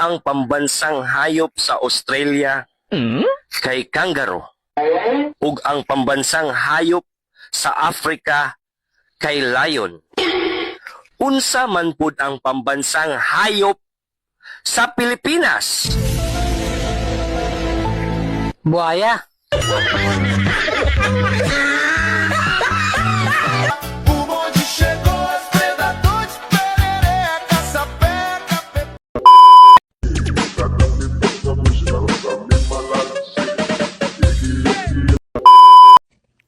ang pambansang hayop sa Australia kay kangaroo. Ug ang pambansang hayop sa Africa kay lion. Unsa man pud ang pambansang hayop sa Pilipinas? Buhaya.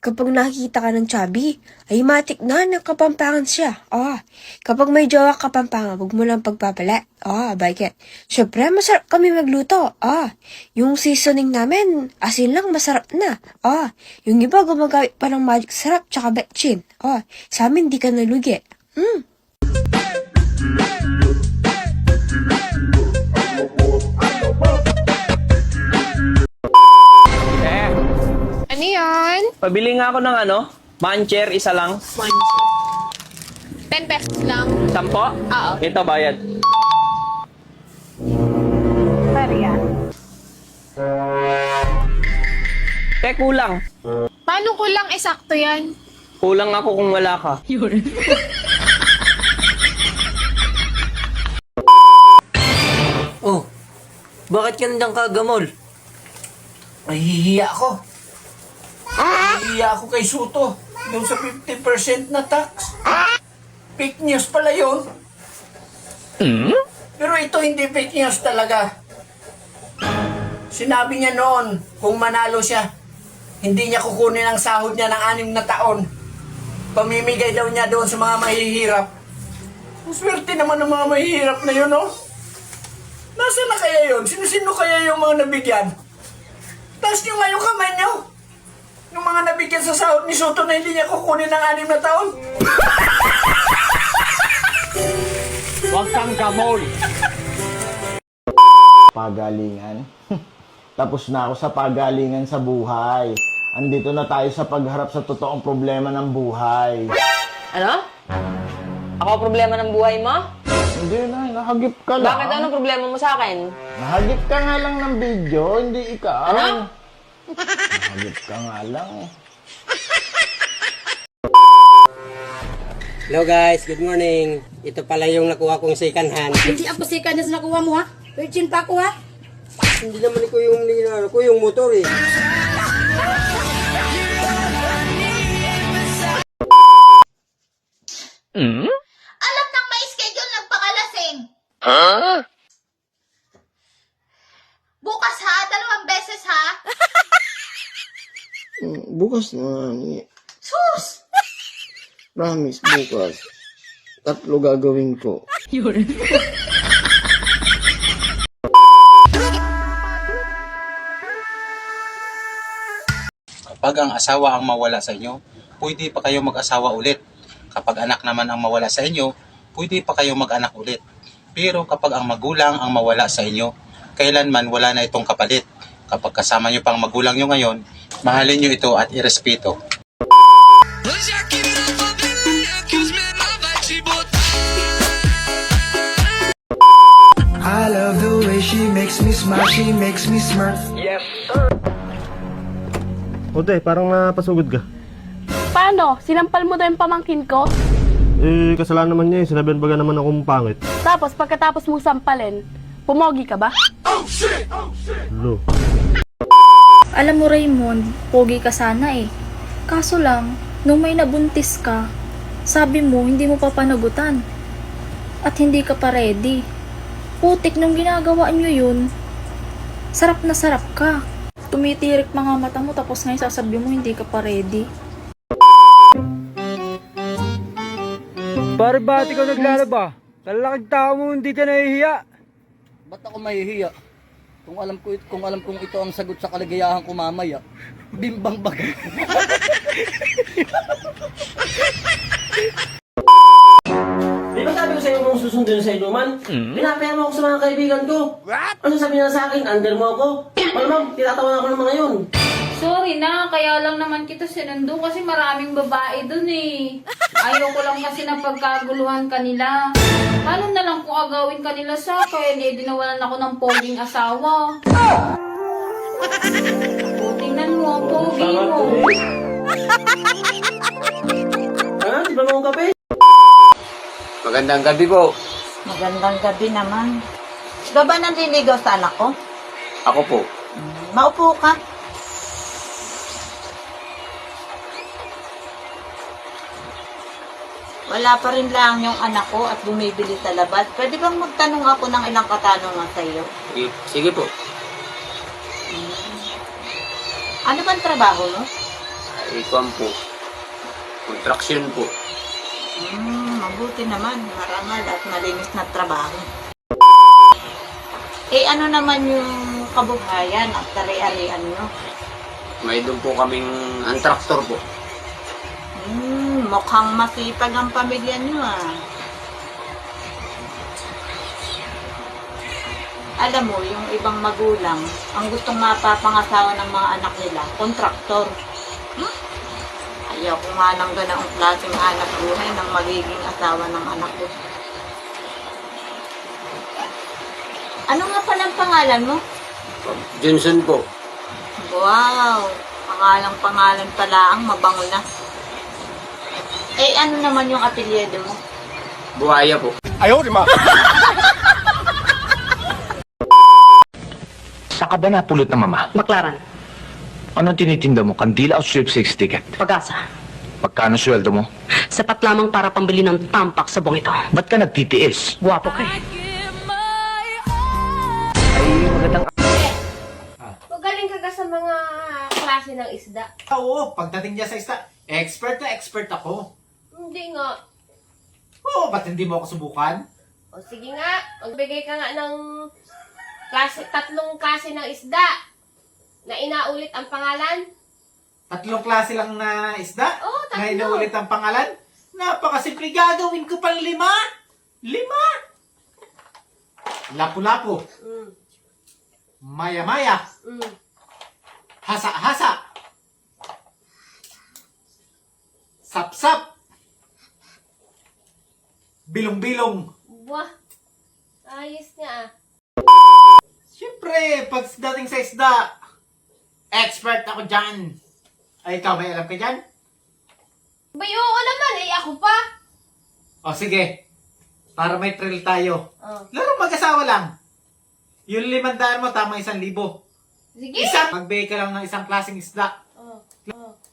Kapag nakikita ka ng chubby, ay matik na nakapampangan siya. Kapag may jowa kapampangan, huwag mo lang pagpapala. Bakit? Syempre, masarap kami magluto. Yung seasoning namin, asin lang, masarap na. Yung iba gumagamit pa ng magic sarap tsaka betchin. Sa amin, di ka nalugi. Ano yan? Pabili nga ako ng mancher, isa lang. 10 pesos lang. 10? Oo. Ito, bayad. Pero yan. Kulang. Paano kulang eksakto yan? Kulang ako kung wala ka. Oh, bakit ka nandang kagamol? Nahihiya ako. Nahihiya ako kay Suto. Yung sa 50% na tax. Fake news pala yun. Pero ito hindi fake news talaga. Sinabi niya noon, kung manalo siya, hindi niya kukunin ang sahod niya ng 6 na taon. Pamimigay daw niya doon sa mga mahihirap. Ang swerte naman ng mga mahihirap na yun, oh. Nasaan na kaya yun? Sino-sino kaya yung mga nabigyan? Taas nyo nga yung kamay nyo. Yung mga nabigyan sa sahod ni Soto na hindi niya kukunin ng 6 na taon. Huwag kang gamol. Pagalingan. Tapos na ako sa pagalingan sa buhay. Andito na tayo sa pagharap sa totoong problema ng buhay. Ano? Ako problema ng buhay mo? Hindi na, nahagip ka lang. Bakit anong problema mo sa akin? Nahagip ka nga lang ng video, hindi ikaw. Ano? Nahagip ka nga lang eh. Hello guys, good morning. Ito pala yung nakuha kong second hand. Hindi ako second na nakuha mo ha. Virgin pa ako ha. Hindi naman ko yung ninalo ko yung motor eh. Alam nang may schedule nagpakalasing. Bukas ha, 2 beses ha. Bukas na ni. Sus! Promise, bukas. 3 gagawin ko. Kapag ang asawa ang mawala sa inyo, pwede pa kayo mag-asawa ulit. Kapag anak naman ang mawala sa inyo, pwede pa kayo mag-anak ulit. Pero kapag ang magulang ang mawala sa inyo, kailanman wala na itong kapalit. Kapag kasama nyo pang magulang nyo ngayon, mahalin nyo ito at irespeto. I love the way she makes me smile, she makes me smirk. Ote, parang napasugod ka. Paano? Sinampal mo daw yung pamangkin ko? Eh, kasalanan naman niya eh. Sinabihan baga naman akong pangit. Tapos pagkatapos mong sampalin, pumogi ka ba? Lo. Alam mo Raymond, pogi ka sana eh. Kaso lang, nung may nabuntis ka, sabi mo hindi mo pa panagutan. At hindi ka pa ready. Putik nung ginagawa nyo yun. Sarap na sarap ka. Tumitirik mga mata mo tapos ngayon sasabi mo hindi ka pa ready. Para ba't ikaw naglalaba? Kalakag tao mo, hindi ka nahihiya. Ba't ako mahihiya? Kung alam kong ito ang sagot sa kaligayahan ko mamaya, bimbang bagay. Di ba sabi ko sa'yo kung susundin sa inuman? Pinapaya mo ako sa mga kaibigan ko. What? Ano sabi nila sa akin? Under mo ako? Malamang, tinatawa ako ng mga yun. Sorry na, kaya lang naman kita sinundo kasi maraming babae dun eh. Ayaw ko lang kasi na pagkaguluhan kanila. Paano na lang kung agawin kanila sa akin, eh dinawalan ako ng poging asawa. O, tingnan mo ang pogi mo. Di ba mga gabi? Magandang gabi po. Magandang gabi naman. Ikaw ba nanliligaw sa anak ko? Ako po. Maupo ka. Wala pa rin lang yung anak ko at bumibili sa labas. Pwede bang magtanong ako ng ilang katanungan sa iyo? Sige po. Ano bang trabaho mo? Ikuan po. Contraction po. Mabuti naman. Marangal at malinis na trabaho. Eh ano naman yung kabuhayan at kari-arian nyo? May doon po kaming antraktor po. Mukhang masipag ang pamilya nyo ah. Alam mo, yung ibang magulang, ang gustong mapapangasawa ng mga anak nila, kontraktor. Ayaw ko nga ng ganoong klaseng anak buhay ng magiging asawa ng anak ko. Ano nga palang pangalan mo? Johnson po. Wow! Pangalan pala ang mabango na. Eh, ano naman yung apelyido mo? Buhaya po. Saan ka ba napulot ng mama? Baklaran. Anong tinitinda mo? Kandila o sweepstakes ticket? Pag-asa. Magkano sweldo mo? Sapat lamang para pambili ng tampak sa buong ito. Ba't ka nagtitiis? Guwapo ka eh. Magaling ka sa mga klase ng isda. Oo, pagdating niya sa isda, expert na expert ako. Hindi nga. Oo, ba't hindi mo ako subukan? O sige nga, magbigay ka nga ng tatlong klase ng isda na inaulit ang pangalan. 3 klase lang na isda? Oo, 3. Na inuulit ang pangalan? Napakasimple, gagawin ko pang 5. 5! Lapu-lapu. Maya-maya. Hasa-hasa. Sap-sap. Bilong-bilong. Wah, ayos nga ah. Siyempre, pagdating sa isda, expert ako dyan. Ay, ikaw may alam ka dyan? Bay, oo naman eh, ako pa. O sige, para may thrill tayo. Oh. Laro mag-asawa lang. Yung 500 mo, tama 1,000. Sige. Magbigay ka lang ng isang klaseng isda. Oh.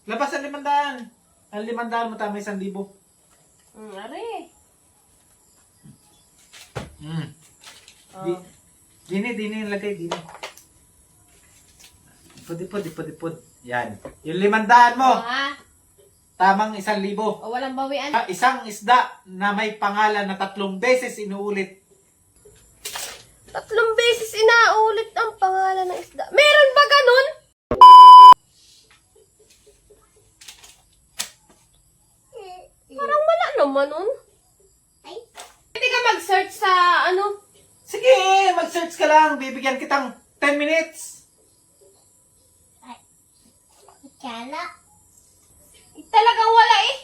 Labas ang 500. Ang 500 mo, tama 1,000. Are. Oh. Dini lagay, dini. Pud. Yan. Yung 500 mo, Ha? tamang 1,000. O walang bawian. Isang isda na may pangalan na 3 beses inuulit. 3 beses inaulit ang pangalan ng isda. Meron ba ganun? Parang wala naman nun. Pwede ka mag-search sa ano? Sige, mag-search ka lang. Bibigyan kitang 10 minutes. Talagang wala eh.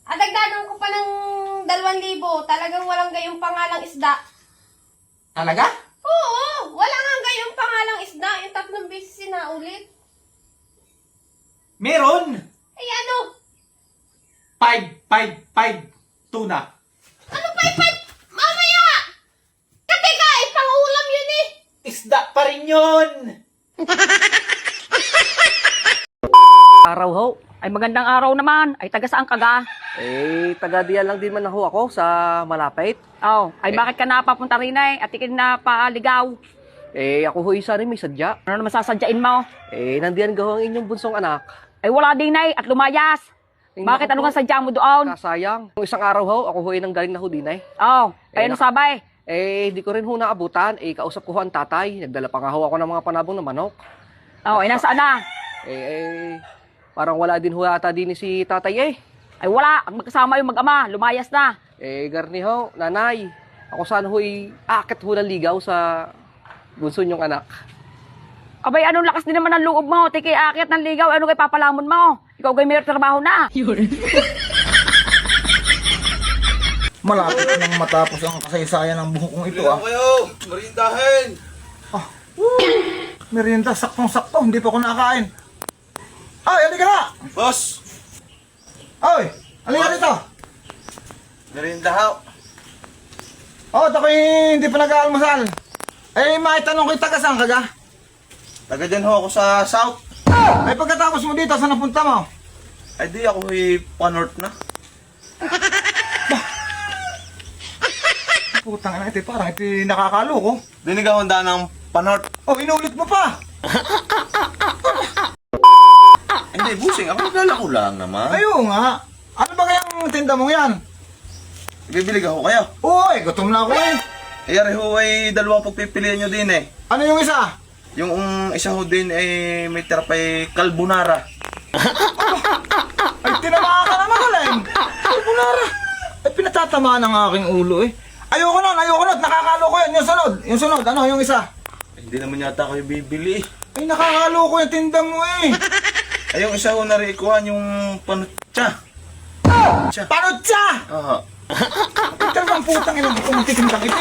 Dagdagan ko pa ng 2,000. Talagang walang gayong pangalang isda. Talaga? Oo, wala nga gayong pangalang isda. Yung 3 beses sinaulit. Meron. Ay ano? 5 tuna. Ano 5? Mamaya! Teka, pang-ulam yun eh. Isda pa rin yun. Araw ho. Ay magandang araw naman. Ay taga saan ka ga? Taga diyan lang din man ako sa malapit. Oh, ay bakit ka napapunta rin ay? At ikin na paaligaw. Ako ho isa rin may sadya. Ano naman sasadyain mo? Nandiyan gaho ang inyong bunsong anak. Ay wala din ay at lumayas. Bakit ano nga sadya mo doon? Kasayang. Kung isang araw ho, ako ho nang galing na ho din ay. Oh, ay ano sabay? Di ko rin ho naabutan. Kausap ko ho ang tatay. Nagdala pa nga ho ako ng mga panabong na manok. Oh, ay nasaan na? Parang wala din ho ata din si tatay Ay wala, ang magkasama yung mag-ama, lumayas na. Garni ho, nanay. Ako sana ho'y akit ho ng ligaw sa bunso niyong anak. Abay, anong lakas din naman ng loob mo? Tiki, akit ng ligaw. Ano kay papalamon mo? Ikaw gay may trabaho na. Malapit nang matapos ang kasaysayan ng buhok kong ito ah. kayo, merindahin. Merienda, saktong-sakto, hindi pa ako nakakain. Ay, halika na! Boss, Ay, halika dito! merinda ho. Oh, tako'y hindi pa nag-aalmusal. Ay, maitanong kita ka saan ka ga? Taga dyan ho ako sa South. Ay, pagkatapos mo dito, saan napunta mo? Ay di ako pa-North na. Putang ina, ito parang ito nakakaloko. Dinig ako handa ng pa-North. Oh, inulit mo pa! Hindi, busing. Ako naglalako lang naman. Ayaw nga. Ano ba kayang tinda mo yan? Ibibilig ako kayo. Uy, gutom na ako eh. Iyari ho ay dalawang pagpipilian nyo din eh. Ano yung isa? Yung isa ho din ay may terapay carbonara. Ay, tinamaan ka naman alin. Carbonara. Ay, pinatatamaan ang aking ulo eh. Ayoko nun. Nakakaloko yan. Yung sunod. Ano yung isa? Hindi naman yata ako bibili. Ay, nakakaloko yung tinda mo eh. Ay, yung isa ho narikuhan yung panutsa. Panutsa! Oo. Ay, talagang putang ina. Hindi ko magtitindang ito.